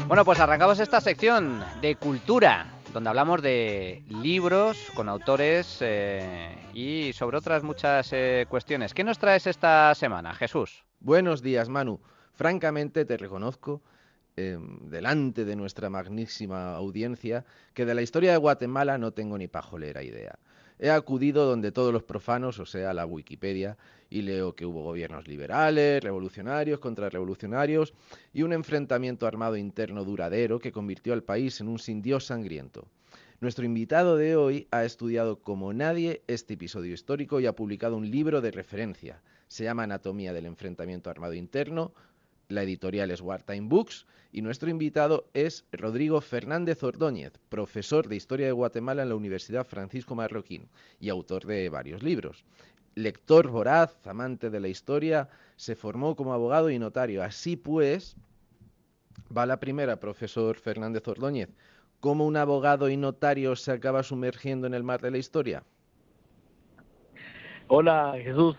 Bueno, pues arrancamos esta sección de cultura, donde hablamos de libros con autores y sobre otras muchas cuestiones. ¿Qué nos traes esta semana, Jesús? Buenos días, Manu. Francamente te reconozco, delante de nuestra magnísima audiencia, que de la historia de Guatemala no tengo ni pajolera idea. He acudido donde todos los profanos, o sea, la Wikipedia, y leo que hubo gobiernos liberales, revolucionarios, contrarrevolucionarios y un enfrentamiento armado interno duradero que convirtió al país en un sin Dios sangriento. Nuestro invitado de hoy ha estudiado como nadie este episodio histórico y ha publicado un libro de referencia. Se llama Anatomía del enfrentamiento armado interno, la editorial es Wartime Books y nuestro invitado es Rodrigo Fernández Ordóñez, profesor de Historia de Guatemala en la Universidad Francisco Marroquín y autor de varios libros. Lector voraz, amante de la historia, se formó como abogado y notario. Así pues, va la primera, profesor Fernández Ordóñez. ¿Cómo un abogado y notario se acaba sumergiendo en el mar de la historia? Hola Jesús.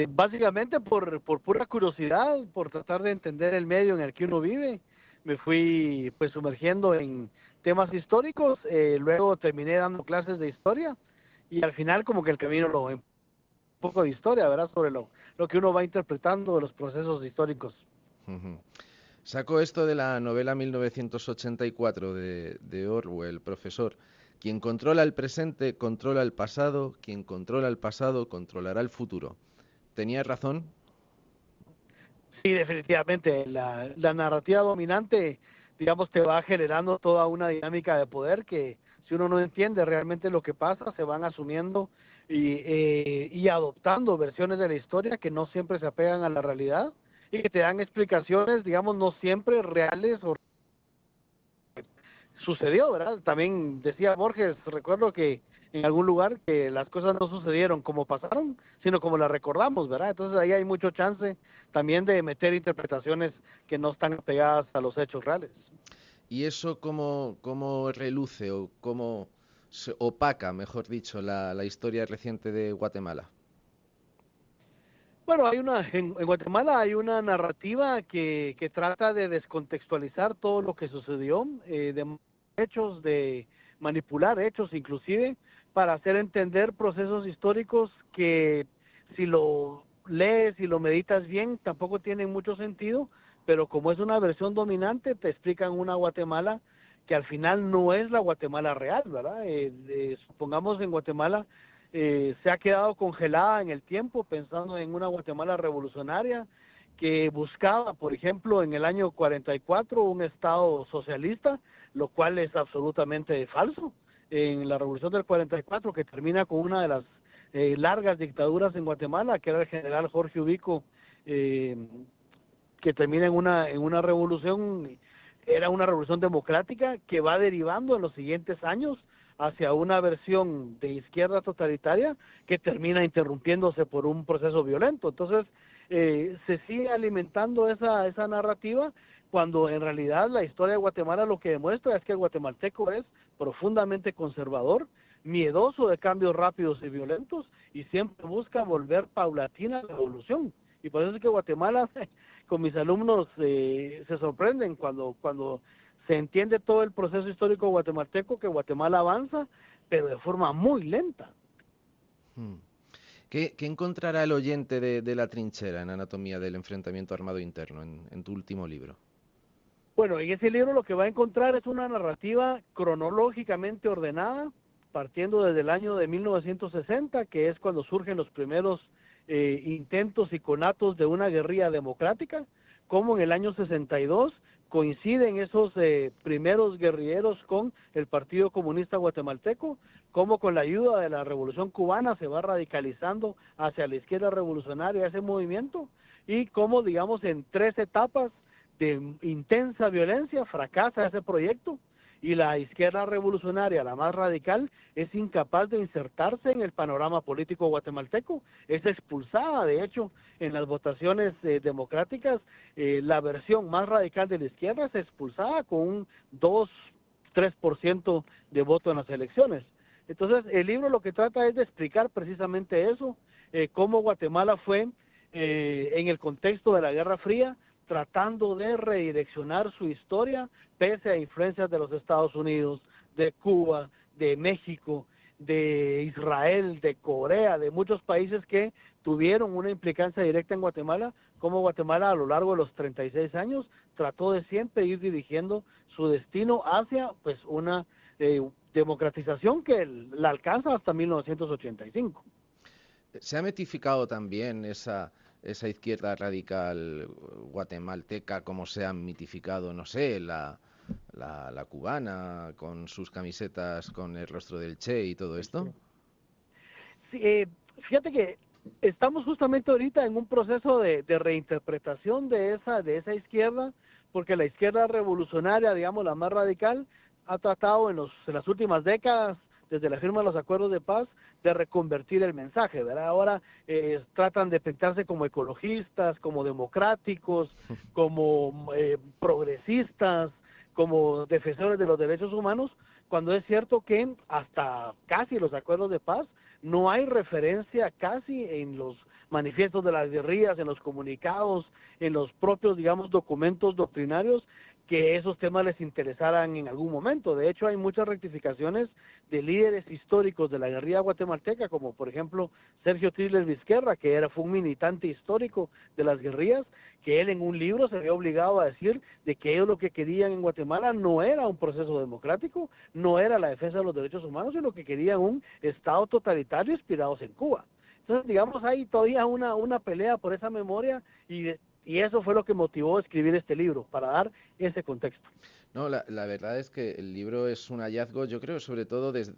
Básicamente por pura curiosidad, por tratar de entender el medio en el que uno vive, me fui pues sumergiendo en temas históricos, luego terminé dando clases de historia y al final como que el camino un poco de historia, ¿verdad? Sobre lo que uno va interpretando de los procesos históricos. Saco esto de la novela 1984 de Orwell, profesor. Quien controla el presente controla el pasado, quien controla el pasado controlará el futuro. ¿Tenía razón? Sí, definitivamente. La narrativa dominante, digamos, te va generando toda una dinámica de poder que si uno no entiende realmente lo que pasa, se van asumiendo y adoptando versiones de la historia que no siempre se apegan a la realidad y que te dan explicaciones, digamos, no siempre reales o sucedió, ¿verdad? También decía Borges, recuerdo que en algún lugar que las cosas no sucedieron como pasaron, sino como las recordamos, ¿verdad? Entonces ahí hay mucho chance también de meter interpretaciones que no están pegadas a los hechos reales. ¿Y eso cómo reluce o cómo se opaca, mejor dicho, la historia reciente de Guatemala? Bueno, en Guatemala hay una narrativa que trata de descontextualizar todo lo que sucedió, de hechos, de manipular hechos inclusive, para hacer entender procesos históricos que si lo lees y lo meditas bien, tampoco tienen mucho sentido, pero como es una versión dominante, te explican una Guatemala que al final no es la Guatemala real, ¿verdad? Supongamos en Guatemala se ha quedado congelada en el tiempo pensando en una Guatemala revolucionaria que buscaba, por ejemplo, en el año 44 un Estado socialista, lo cual es absolutamente falso. En la revolución del 44, que termina con una de las largas dictaduras en Guatemala, que era el general Jorge Ubico, eh, que termina en una revolución, era una revolución democrática que va derivando en los siguientes años hacia una versión de izquierda totalitaria que termina interrumpiéndose por un proceso violento. Entonces, se sigue alimentando esa narrativa cuando en realidad la historia de Guatemala lo que demuestra es que el guatemalteco es profundamente conservador, miedoso de cambios rápidos y violentos y siempre busca volver paulatina a la evolución. Y por eso es que Guatemala, con mis alumnos, se sorprenden cuando se entiende todo el proceso histórico guatemalteco, que Guatemala avanza, pero de forma muy lenta. Hmm. ¿Qué encontrará el oyente de la trinchera en Anatomía del enfrentamiento armado interno en tu último libro? Bueno, en ese libro lo que va a encontrar es una narrativa cronológicamente ordenada, partiendo desde el año de 1960, que es cuando surgen los primeros intentos y conatos de una guerrilla democrática, como en el año 62 coinciden esos primeros guerrilleros con el Partido Comunista Guatemalteco, como con la ayuda de la Revolución Cubana se va radicalizando hacia la izquierda revolucionaria ese movimiento, y como digamos en tres etapas de intensa violencia fracasa ese proyecto y la izquierda revolucionaria, la más radical, es incapaz de insertarse en el panorama político guatemalteco, es expulsada, de hecho, en las votaciones democráticas, la versión más radical de la izquierda es expulsada con un 2-3% de voto en las elecciones. Entonces, el libro lo que trata es de explicar precisamente eso, cómo Guatemala fue, en el contexto de la Guerra Fría, tratando de redireccionar su historia pese a influencias de los Estados Unidos, de Cuba, de México, de Israel, de Corea, de muchos países que tuvieron una implicancia directa en Guatemala, como Guatemala a lo largo de los 36 años trató de siempre ir dirigiendo su destino hacia pues una democratización que la alcanza hasta 1985. Se ha mitificado también esa izquierda radical guatemalteca, como se ha mitificado, no sé, la cubana, con sus camisetas con el rostro del Che y todo esto. Sí, fíjate que estamos justamente ahorita en un proceso de reinterpretación de esa izquierda, porque la izquierda revolucionaria, digamos, la más radical, ha tratado en las últimas décadas, desde la firma de los acuerdos de paz, de reconvertir el mensaje, ¿verdad? Ahora tratan de pintarse como ecologistas, como democráticos, como progresistas, como defensores de los derechos humanos, cuando es cierto que hasta casi los acuerdos de paz no hay referencia casi en los manifiestos de las guerrillas, en los comunicados, en los propios, digamos, documentos doctrinarios, que esos temas les interesaran en algún momento. De hecho, hay muchas rectificaciones de líderes históricos de la guerrilla guatemalteca, como por ejemplo Sergio Tisler Vizquerra, que fue un militante histórico de las guerrillas, que él en un libro se había obligado a decir de que ellos lo que querían en Guatemala no era un proceso democrático, no era la defensa de los derechos humanos, sino que querían un Estado totalitario inspirados en Cuba. Entonces, digamos, hay todavía una pelea por esa memoria y eso fue lo que motivó a escribir este libro, para dar ese contexto. No, la verdad es que el libro es un hallazgo, yo creo sobre todo es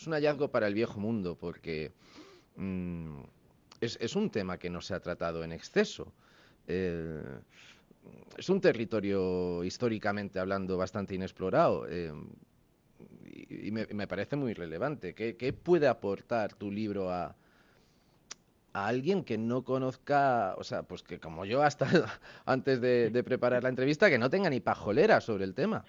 un hallazgo para el viejo mundo, porque es un tema que no se ha tratado en exceso. Es un territorio históricamente hablando bastante inexplorado y me parece muy relevante. ¿Qué puede aportar tu libro a alguien que no conozca, o sea, pues que como yo hasta antes de preparar la entrevista, que no tenga ni pajolera sobre el tema?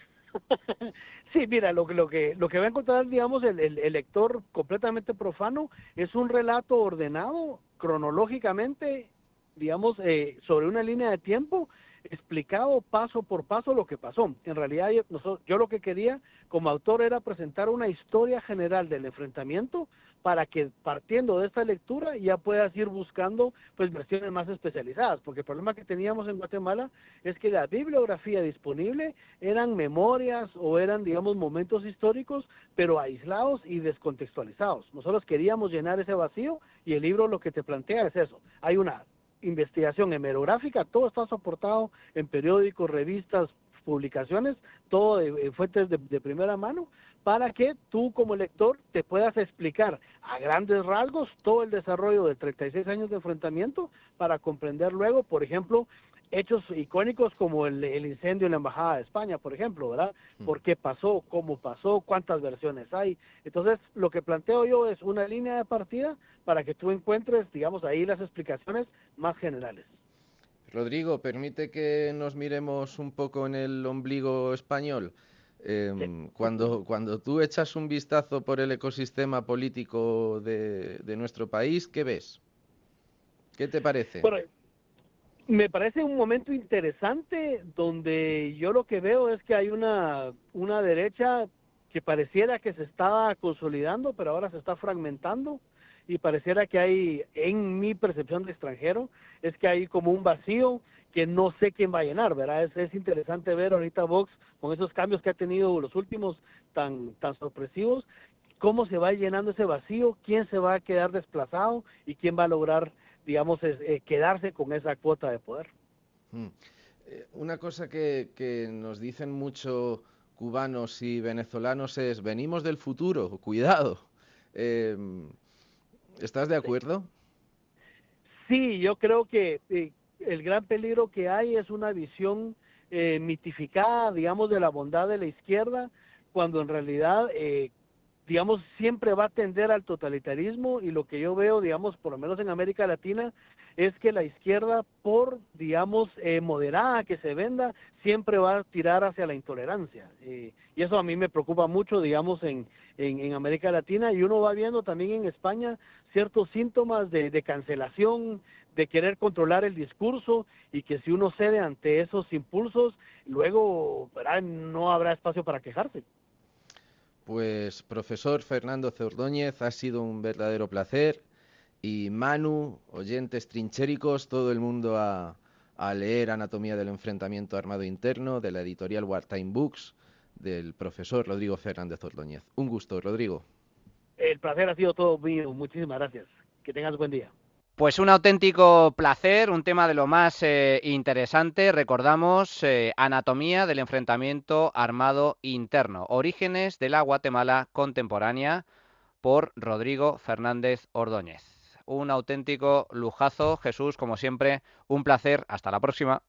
Sí, mira, lo que va a encontrar, digamos, el lector completamente profano es un relato ordenado cronológicamente, digamos, sobre una línea de tiempo, explicado paso por paso lo que pasó. En realidad, yo lo que quería como autor era presentar una historia general del enfrentamiento para que partiendo de esta lectura ya puedas ir buscando pues versiones más especializadas, porque el problema que teníamos en Guatemala es que la bibliografía disponible eran memorias o eran, digamos, momentos históricos, pero aislados y descontextualizados. Nosotros queríamos llenar ese vacío y el libro lo que te plantea es eso. Hay una investigación hemerográfica, todo está soportado en periódicos, revistas, publicaciones, todo de fuentes de primera mano, para que tú como lector te puedas explicar a grandes rasgos todo el desarrollo de 36 años de enfrentamiento para comprender luego, por ejemplo, hechos icónicos como el incendio en la Embajada de España, por ejemplo, ¿verdad? ¿Por qué pasó? ¿Cómo pasó? ¿Cuántas versiones hay? Entonces, lo que planteo yo es una línea de partida para que tú encuentres, digamos, ahí las explicaciones más generales. Rodrigo, permite que nos miremos un poco en el ombligo español. Sí. Cuando tú echas un vistazo por el ecosistema político de nuestro país, ¿qué ves? ¿Qué te parece? Bueno, me parece un momento interesante donde yo lo que veo es que hay una derecha que pareciera que se estaba consolidando, pero ahora se está fragmentando y pareciera que hay, en mi percepción de extranjero, es que hay como un vacío que no sé quién va a llenar, ¿verdad? Es interesante ver ahorita Vox con esos cambios que ha tenido los últimos tan sorpresivos, cómo se va llenando ese vacío, quién se va a quedar desplazado y quién va a lograr, digamos, quedarse con esa cuota de poder. Una cosa que nos dicen mucho cubanos y venezolanos es, venimos del futuro, cuidado. Eh, ¿Estás de acuerdo? Sí, yo creo que el gran peligro que hay es una visión mitificada, digamos, de la bondad de la izquierda, cuando en realidad, digamos, siempre va a tender al totalitarismo y lo que yo veo, digamos, por lo menos en América Latina, es que la izquierda, por, digamos, moderada que se venda, siempre va a tirar hacia la intolerancia. Y eso a mí me preocupa mucho, digamos, en América Latina, y uno va viendo también en España ciertos síntomas de cancelación, de querer controlar el discurso y que si uno cede ante esos impulsos, luego, ¿verdad?, no habrá espacio para quejarse. Pues, profesor Fernando C. Ordóñez, ha sido un verdadero placer. Y Manu, oyentes trinchéricos, todo el mundo a leer Anatomía del enfrentamiento armado interno, de la editorial Wartime Books, del profesor Rodrigo Fernández Ordóñez. Un gusto, Rodrigo. El placer ha sido todo mío. Muchísimas gracias. Que tengas buen día. Pues un auténtico placer, un tema de lo más interesante. Recordamos Anatomía del enfrentamiento armado interno, orígenes de la Guatemala contemporánea, por Rodrigo Fernández Ordóñez. Un auténtico lujazo, Jesús, como siempre, un placer. Hasta la próxima.